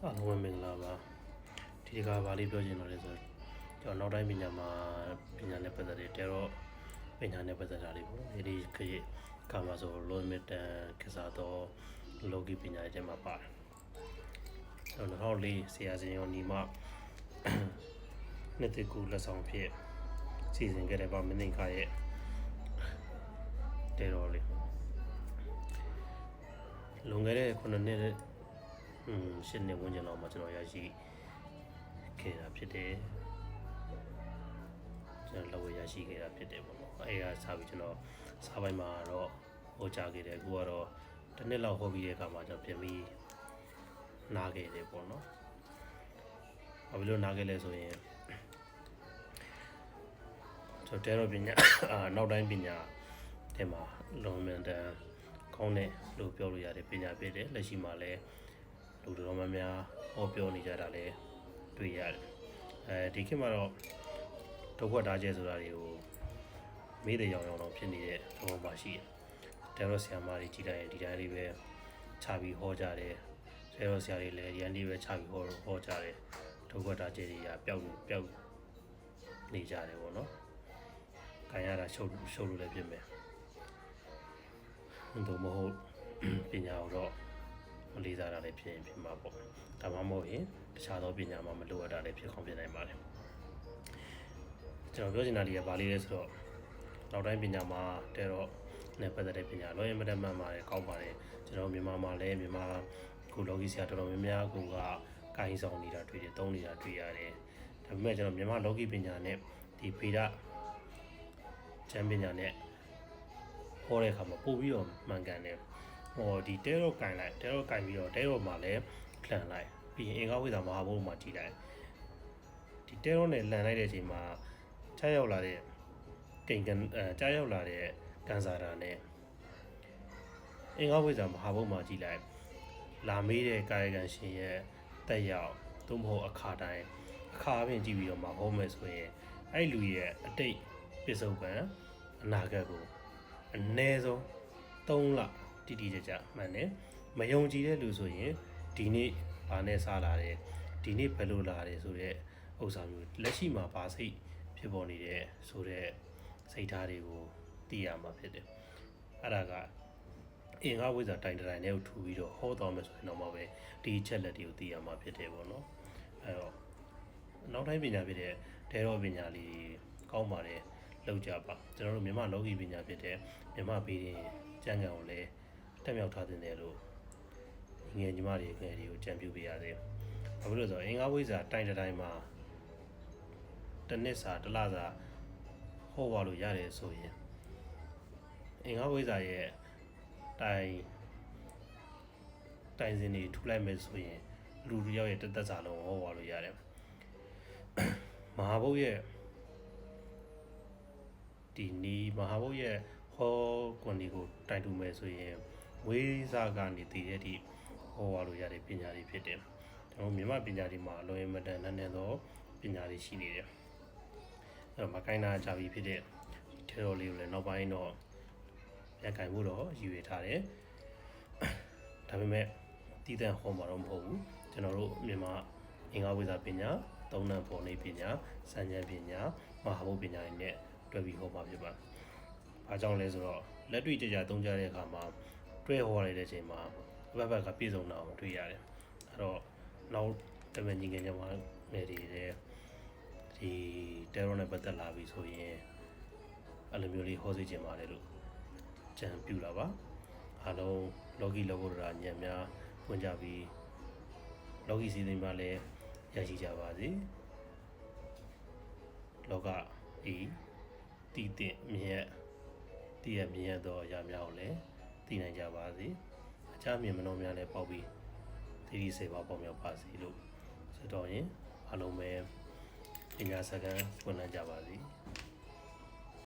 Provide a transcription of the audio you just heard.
အားလုံးပဲမင်္ဂလာပါဒီတခါဗာလေးပြောချင်တော့လေဆိုကျွန်တော်နောက်တိုင်းပညာမှာပညာနဲ့ပတ်သက်တဲ့တော့ပညာနဲ့ပတ်သက်တာလေးပေါ့ဒီခေတ်ကမှာဆိုလောမီတန်ကစားတော့လောကီပညာရဲ့မှာပါတယ်ကျွန်တော်2004ဆရာစင်ရောညီမနှစ်တကူလက်ဆောင်ဖြစ်စီစဉ်ခဲ့တဲ့ပါမင်းခါရဲ့တော့လေလွန်ခဲ့တဲ့9နှစ်ရှင်းနေဝင်ကြတော့မှကျွန်တော်ရရှိခဲ့တာဖြစ်တယ်ကျွန်တော်လောက်ရရှိခဲ့တာဖြစ်တယ်ပေါ့နော်အဲကစားပြီးကျွန်တော်စားပိုင်းမှာတော့ဟိုကြခဲ့တယ်အခုကတော့တစ်နှစ်လောက်ဟောပြီးတဲ့အခါမှာကျွန်တော်ပြန်ပြီးနားခဲ့တယ်ပေါ့နော်ဘာဖြစ်လို့နားခဲ့လဲဆိုရင်ကျွန်တော်ပညာနောက်တိုင်းပညာထဲမှာလုံမန်တန်ကောင်းတဲ့လို့ပြောလို့ရတယ်ပညာဖြစ်တယ်လက်ရှိမှာလည်းလူတော်များများဟောပြောနေကြတာလည်းတွေ့ရတယ်ဒီခေတ်မှာတော့ဒုက္ခတားကျဲဆိုတာတွေကိုမေးတဲ့ရောင်တော့ဖြစ်နေတဲ့သဘောပါရှိတယ်တဲရောဆရာမတွေကြီးတိုင်းဒီတိုင်းလေးပဲခြာပြီးဟောကြတယ်တဲရောဆရာတွေလည်းဒီတိုင်းလေးပဲခြာပြီးဟောကြတယ်ဒုက္ခတားကျဲတွေကပျောက်နေကြတယ်ပေါ့နော်ခံရတာရှုပ်လို့လည်းဖြစ်မယ်တို့မဟုတ်ပညာတော့မလေးစားတာလည်းဖြစ်မှာပေါ့ဒါမှမဟုတ်ရင်တခြားသောပညာမှာမလိုအပ်တာလည်းဖြစ်နိုင်ပါတယ်ကျွန်တော်ပြောချင်တာလေးကဘာလေးလဲဆိုတော့နောက်တိုင်းပညာမှာတဲတော့နဲ့ပတ်သက်တဲ့ပညာလောရမတမှန်ပါတယ်ကောင်းပါတယ်ကျွန်တော်မြန်မာမှာလည်းမြန်မာကိုလောကီဆရာတော်တော်များများကကိုင်းဆောင်နေတာတွေ့တယ်သုံးနေတာတွေ့ရတယ်ဒါပေမဲ့ကျွန်တော်မြန်မာလောကီပညာနဲ့ဒီဗေဒကျမ်းပညာနဲ့ဟောတဲ့အခါမှာပို့ပြီးတော့မှန်ကန်တယ်ဒီတဲတော့ကင်လိုက်တဲတော့ကင်ပြီးတော့တဲတော့မှာလည်းလှန်လိုက်ပြီးရင်အင်္ဂါဝိဇ္ဇာမဟာဘုံမှာကြည်လိုက်ဒီတဲတော့နဲ့လှန်လိုက်တဲ့အချိန်မှာချရောက်လာတဲ့ကြားရောက်လာတဲ့ကန်စာတာနဲ့အင်္ဂါဝိဇ္ဇာမဟာဘုံမှာကြည်လိုက်လာမေးတဲ့ကာယကံရှင်ရဲ့တက်ရောက်သို့မဟုတ်အခါတိုင်းအခါအပြင်ကြည့်ပြီးတော့မှာဟောမယ်ဆိုရင်အဲ့လူရဲ့အတိတ်ပြစ္ဆုတ်ပံအနာဂတ်ကိုအနည်းဆုံး3လတိတိကျကျမှန်တယ်မယုံကြည်တဲ့လူဆိုရင်ဒီနေ့ဘာနဲ့စားလာတယ်ဒီနေ့ဘယ်လိုလာတယ်ဆိုတဲ့ဥစ္စာမျိုးလက်ရှိမှာဘာစိတ်ဖြစ်ပေါ်နေတဲ့ဆိုတဲ့စိတ်ဓာတ်တွေကိုသိရမှာဖြစ်တယ်အဲ့ဒါကအင်္ဂါဝိဇ္ဇာတိုင်တိုင်းနဲ့ထူပြီးတော့ဟောတော်မယ်ဆိုရင်တော့မှပဲဒီချက်လက်တွေကိုသိရမှာဖြစ်တယ်ပေါ့နော်အဲ့တော့နောက်တိုင်းပညာဖြစ်တဲ့ဒဲရောပညာလေးကောင်းပါတယ်လောက်ကြပါကျွန်တော်တို့မြန်မာလောကီပညာဖြစ်တဲ့မြန်မာပြည်ကျမ်းဂန်ကိုလည်းတက်မြောက်ထားတဲ့လို့ငယ်ညီမတွေငယ်တွေကိုကြံပြပေးရသေးတယ်။ဘာဖြစ်လို့ဆိုတော့အင်္ဂါဝိဇ္ဇာတိုင်းတိုင်းမှာတစ်နှစ်စာတစ်လစာဟောပါလို့ရတယ်ဆိုရင်အင်္ဂါဝိဇ္ဇာရဲ့တိုင်စင်တွေထူလိုက်မယ်ဆိုရင်လူတယောက်ရဲ့တစ်သက်စာလုံးဟောပါလို့ရတယ်။မဟာဘုတ်ရဲ့ဒီနီးမဟာဘုတ်ရဲ့ဟောကွန်ဒီကိုတိုင်တူမယ်ဆိုရင်ဝေးစားကနေတည်တဲ့ဒီဟောရလို့ရတဲ့ပညာတွေဖြစ်တယ်။ကျွန်တော်မြန်မာပညာတွေမှာအလွန်အမတန်နဲ့သောပညာတွေရှိနေတယ်။အဲ့တော့မကိုင်းနာကြပြီဖြစ်တဲ့ထဲတော်လေးကိုလည်းနောက်ပိုင်းတော့ပြန်ကင်ဖို့တော့ရည်ရွယ်ထားတယ်။ဒါပေမဲ့တည်တဲ့ဟောမှာတော့မဟုတ်ဘူး။ကျွန်တော်တို့မြန်မာအင်္ဂါဝိဇ္ဇာပညာသုံးနံပေါ်နေပညာစံဉာဏ်ပညာမဟာဘုတ်ပညာတွေနဲ့တွဲပြီးဟောမှာဖြစ်ပါတယ်။ဘာကြောင့်လဲဆိုတော့လက်တွေ့ကြကြသုံးကြတဲ့အခါမှာတွဲဟောရတဲ့အချိန်မှာဘက်ကပြည့်စုံတာကိုတွေ့ရတယ်အဲ့တော့နောက်တမန်ကြီးငယ်ညမှာနေဒီတဲရောနဲ့ပတ်သက်လာပြီဆိုရင်အဲ့လိုမျိုးလေးဟောစေချင်ပါတယ်လို့ကြံပြူလာပါအားလုံးလောကီလောကုတ္တရာဉာဏ်များပွင့်ကြပြီးလောကီစီစဉ်မှာလည်းရရှိကြပါစေလောကဤတည်တဲ့မြတ်တည်ရမြတ်သောအရာများကိုလည်းသိနိုင်ကြပါစေအခြားမြင်မနှောများလည်းပေါက်ပြီးသတိစေပါပေါက်မြောက်ပါစေလို့ဆိုတော့ရင်အားလုံးပဲပညာစကားပွင့်လန်းကြပါစေ